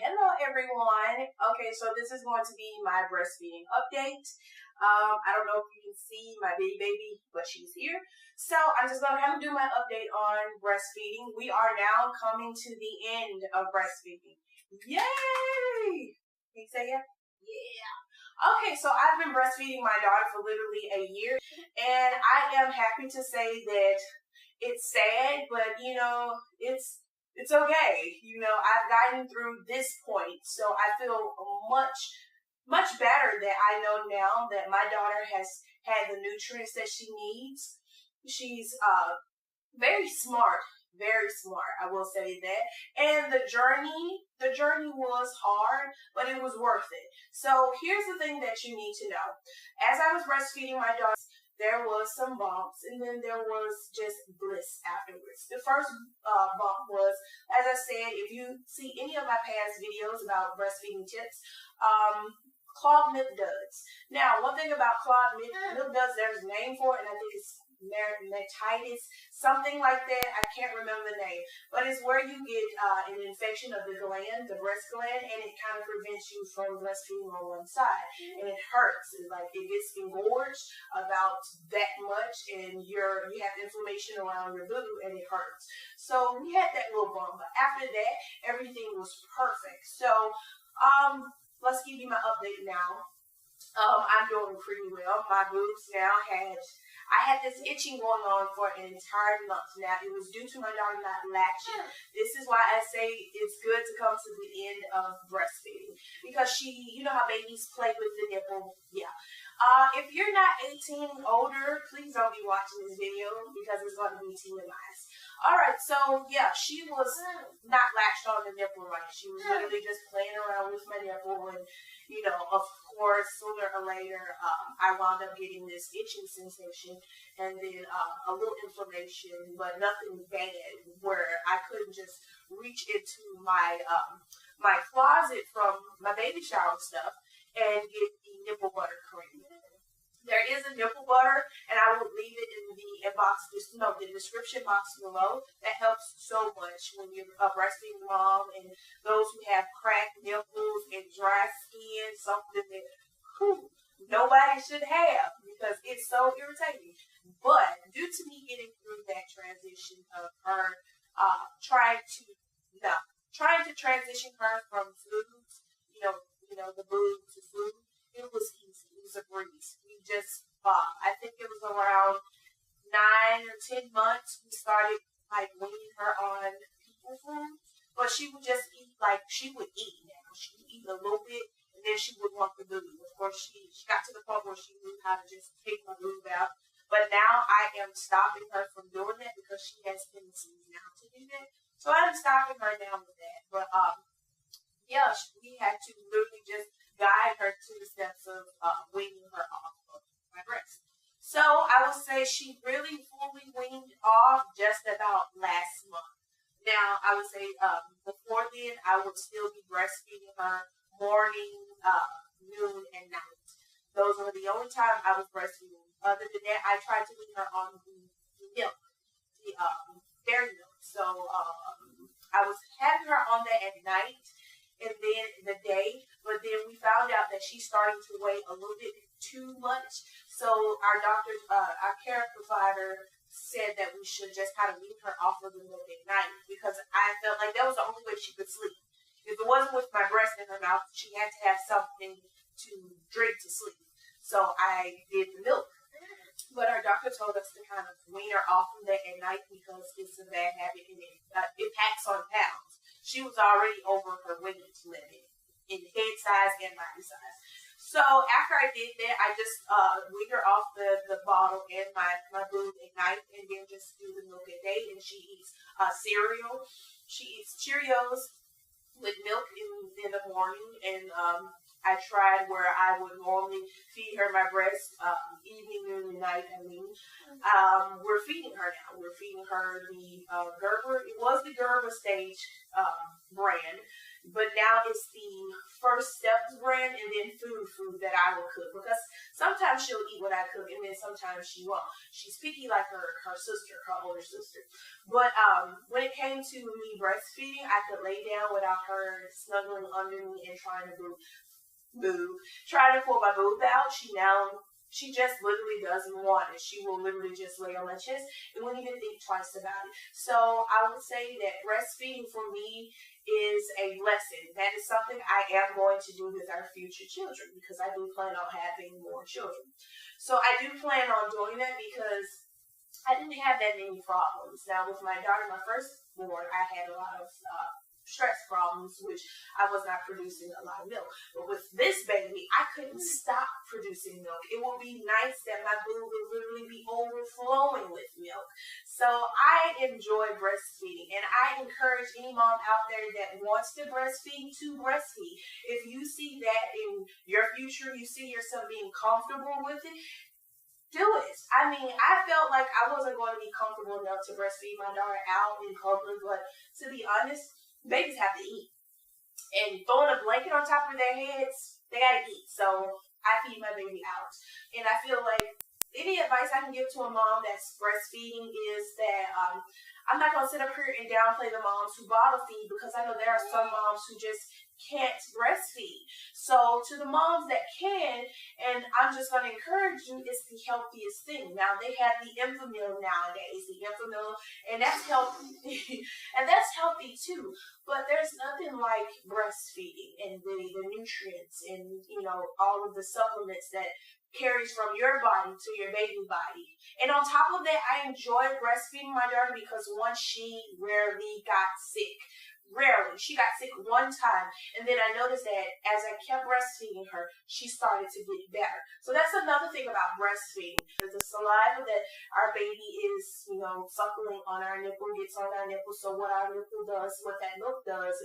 hello everyone. Okay, so this is going to be my breastfeeding update. I don't know if you can see my baby, but she's here. So I'm just going to kind of do my update on breastfeeding. We are now coming to the end of breastfeeding. Yay! Can you say yeah? Yeah. Okay, so I've been breastfeeding my daughter for literally a year, and I am happy to say that it's sad, but you know, it's okay. You know, I've gotten through this point, so I feel much better that I know now that my daughter has had the nutrients that she needs. She's very smart, I will say that. And the journey was hard, but it was worth it. So here's the thing that you need to know. As I was breastfeeding my daughter, there was some bumps, and then there was just bliss afterwards. The first bump was, as I said, if you see any of my past videos about breastfeeding tips, clogged milk duds. Now, one thing about clogged milk duds, there's a name for it, and I think it's mermatitis, something like that. I can't remember the name, but it's where you get an infection of the gland, the breast gland, and it kind of prevents you from breastfeeding on one side, and it hurts. It's like it gets engorged about that much, and you have inflammation around your boob, and it hurts. So we had that little bump, but after that, everything was perfect. So let's give you my update now. I'm doing pretty well. My boobs now I had this itching going on for an entire month. Now, it was due to my daughter not latching. This is why I say it's good to come to the end of breastfeeding. Because you know how babies play with the nipple? Yeah. If you're not 18 and older, please don't be watching this video because it's going to be TMIs. Alright, so yeah, she was not latched on the nipple right. She was literally just playing around with my nipple, and you know, of course, sooner or later, I wound up getting this itching sensation, and then a little inflammation, but nothing bad, where I couldn't just reach into my my closet from my baby shower stuff and get the nipple butter cream. There is a nipple butter, and I will leave it in the the description box below. That helps so much when you're a breastfeeding mom and those who have cracked nipples and dry skin, something that nobody should have because it's so irritating. But due to me getting through that transition of her trying to transition her from foods, you know, the boob to food, it was easy. It was a breeze. We just, I think it was around 9 or 10 months, we started like weaning her on Pple food. But she would just eat, like, she would eat now. She would eat a little bit, and then she would want the boob. Of course, she got to the point where she knew how to just take my boob out. But now I am stopping her from doing that because she has tendencies now to do that. So I'm stopping her down with that. But, yeah, we had to literally just guide her to the steps of weaning her off of my breast. So I would say she really fully weaned off just about last month. Now I would say before then I would still be breastfeeding her morning, noon, and night. Those were the only time I was breastfeeding. Other than that, I tried to wean her on the milk, the dairy milk. So I was having her on that at night and then the day, but then we found out that she's starting to weigh a little bit too much. So our doctor, our care provider said that we should just kind of wean her off of the milk at night because I felt like that was the only way she could sleep. If it wasn't with my breast in her mouth, she had to have something to drink to sleep. So I did the milk. But our doctor told us to kind of wean her off of that at night because it's a bad habit and it packs on pounds. She was already over her weight limit in head size and body size. So after I did that, I just weaned her off the bottle and my boob at night, and then just do the milk at day. And she eats cereal. She eats Cheerios with milk in the morning, and I tried where I would normally feed her my breast evening, noon, and night. We're feeding her now. We're feeding her the Gerber. It was the Gerber stage brand, but now it's the First Steps brand and then food that I will cook, because sometimes she'll eat what I cook and then sometimes she won't. She's picky like her sister, her older sister. But when it came to me breastfeeding, I could lay down without her snuggling under me and trying to trying to pull my boob out. She just literally doesn't want it. She will literally just lay on my chest and won't even think twice about it. So I would say that breastfeeding for me is a lesson. That is something I am going to do with our future children, because I do plan on having more children. So I do plan on doing that because I didn't have that many problems. Now with my daughter, my firstborn, I had a lot of stress problems, which I was not producing a lot of milk. But with this baby, I couldn't stop producing milk. It would be nice that my boob would literally be overflowing with milk. So I enjoy breastfeeding, and I encourage any mom out there that wants to breastfeed to breastfeed. If you see that in your future, you see yourself being comfortable with it, do it. I mean, I felt like I wasn't going to be comfortable enough to breastfeed my daughter out in public, but to be honest, babies have to eat. And throwing a blanket on top of their heads, they gotta eat. So I feed my baby out. And I feel like any advice I can give to a mom that's breastfeeding is that I'm not going to sit up here and downplay the moms who bottle feed, because I know there are some moms who just can't breastfeed. So to the moms that can, and I'm just going to encourage you, it's the healthiest thing. Now they have the Enfamil nowadays, and that's healthy, and that's healthy too. But there's nothing like breastfeeding and the nutrients and all of the supplements that carries from your body to your baby body. And on top of that, I enjoyed breastfeeding my daughter because once she rarely got sick. Rarely. She got sick one time, and then I noticed that as I kept breastfeeding her, she started to get better. So that's another thing about breastfeeding. The saliva that our baby is, suckling on our nipple gets on our nipple. So what our nipple does, what that milk does,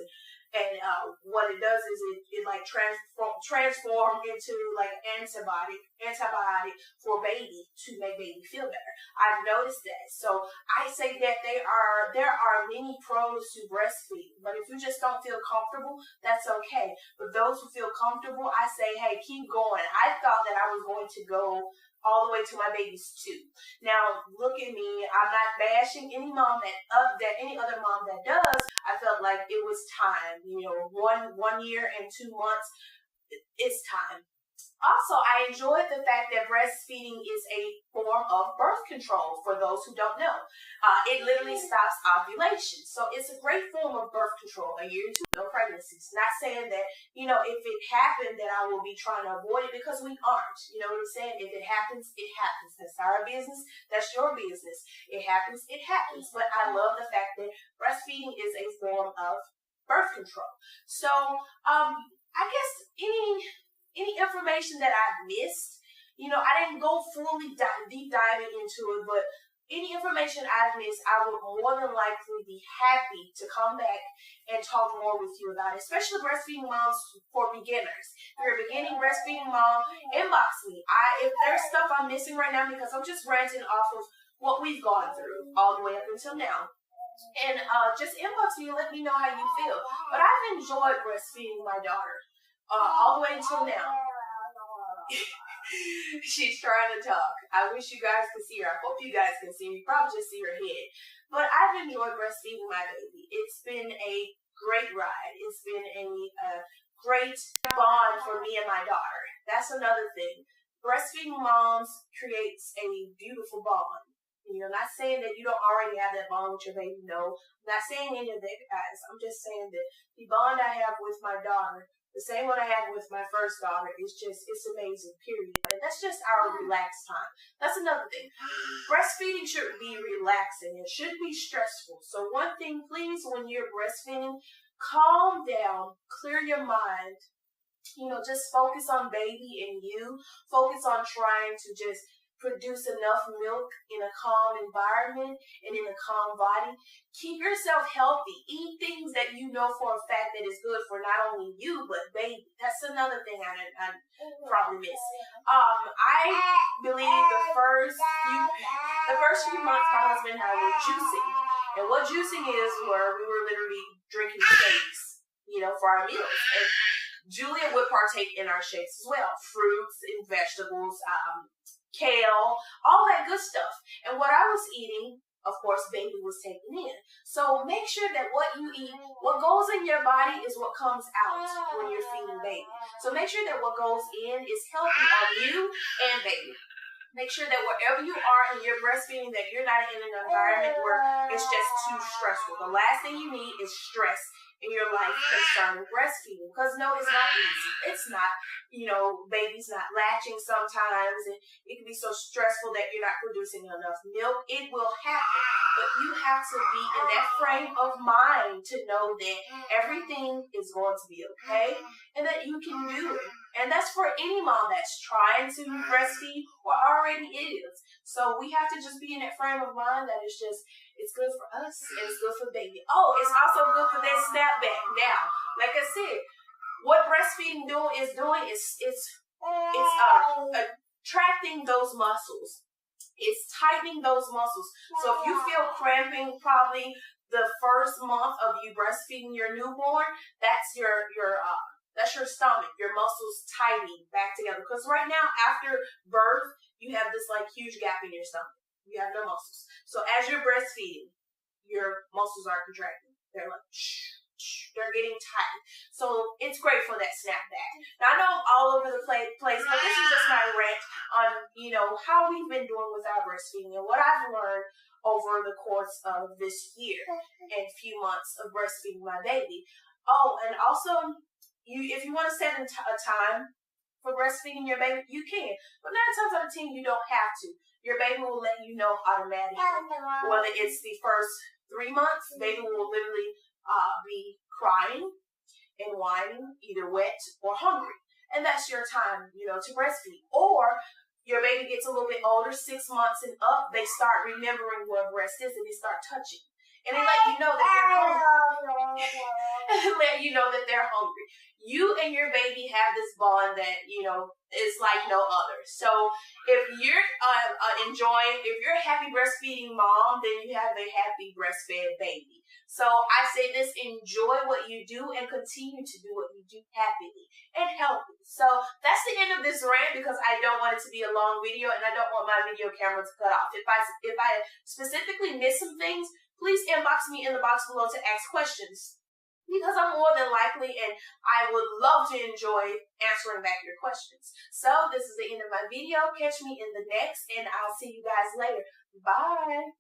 and what it does is it like transform into like antibiotic for baby to make baby feel better. I've noticed that. So I say that there are many pros to breastfeeding, but if you just don't feel comfortable, that's okay. But those who feel comfortable, I say, hey, keep going. I thought that I was going to go all the way to my baby's 2. Now, look at me. I'm not bashing any mom that any other mom that does. I felt like it was time. 1 year and 2 months, it's time. Also, I enjoyed the fact that breastfeeding is a form of birth control for those who don't know. It literally stops ovulation. So it's a great form of birth control. A year to no pregnancies. Not saying that, if it happened that I will be trying to avoid it, because we aren't. You know what I'm saying? If it happens, it happens. That's our business. That's your business. It happens, it happens. But I love the fact that breastfeeding is a form of birth control. So, I guess any information that I've missed, I didn't go fully deep diving into it, but any information I've missed, I would more than likely be happy to come back and talk more with you about it, especially breastfeeding moms for beginners. If you're a beginning breastfeeding mom, inbox me. If there's stuff I'm missing right now, because I'm just ranting off of what we've gone through all the way up until now. And just inbox me and let me know how you feel. But I've enjoyed breastfeeding my daughter. All the way until now. She's trying to talk. I wish you guys could see her. I hope you guys can see me. You probably just see her head. But I've enjoyed breastfeeding my baby. It's been a great ride. It's been a great bond for me and my daughter. That's another thing. Breastfeeding moms creates a beautiful bond. Not saying that you don't already have that bond with your baby. No. I'm not saying any of that, guys. I'm just saying that the bond I have with my daughter, the same one I had with my first daughter, it's amazing, period. And that's just our relaxed time. That's another thing. Breastfeeding should be relaxing. It should be stressful. So one thing, please, when you're breastfeeding, calm down, clear your mind. Just focus on baby and you. Focus on trying to just produce enough milk in a calm environment and in a calm body. Keep yourself healthy. Eat things that you know for a fact that is good for not only you, but baby. That's another thing I probably miss. I believe the first few months my husband and I were juicing. And what juicing is, where we were literally drinking shakes, for our meals. And Julia would partake in our shakes as well. Fruits and vegetables, kale, all that good stuff. And what I was eating, of course, baby was taking in. So make sure that what you eat, what goes in your body is what comes out when you're feeding baby. So make sure that what goes in is healthy on you and baby. Make sure that wherever you are and you're breastfeeding, that you're not in an environment where it's just too stressful. The last thing you need is stress in your life concerning breastfeeding. Because no, it's not easy. It's not, baby's not latching sometimes, and it can be so stressful that you're not producing enough milk. It will happen. But you have to be in that frame of mind to know that everything is going to be okay and that you can do it. And that's for any mom that's trying to breastfeed or already is. So we have to just be in that frame of mind that it's good for us and it's good for baby. Oh, it's also good for that snapback. Now, like I said, what breastfeeding is doing is attracting those muscles. It's tightening those muscles. So if you feel cramping probably the first month of you breastfeeding your newborn, that's your stomach, your muscles tightening back together. Because right now, after birth, you have this huge gap in your stomach. You have no muscles. So as you're breastfeeding, your muscles are contracting. They're they're getting tight. So it's great for that snapback. Now I know I'm all over the place, but this is just my rant on, how we've been doing with our breastfeeding and what I've learned over the course of this year and few months of breastfeeding my baby. Oh, and also, if you want to set a time for breastfeeding your baby, you can. But 9 times out of 10, you don't have to. Your baby will let you know automatically. Whether it's the first 3 months, baby will literally be crying and whining, either wet or hungry. And that's your time, to breastfeed. Or your baby gets a little bit older, 6 months and up, they start remembering where breast is and they start touching. And they let you know that they're hungry. You and your baby have this bond that, is like no other. So if you're if you're a happy breastfeeding mom, then you have a happy breastfed baby. So I say this: enjoy what you do and continue to do what you do happily and healthy. So that's the end of this rant, because I don't want it to be a long video and I don't want my video camera to cut off. If I specifically miss some things, please inbox me in the box below to ask questions, because I'm more than likely and I would love to enjoy answering back your questions. So this is the end of my video. Catch me in the next, and I'll see you guys later. Bye.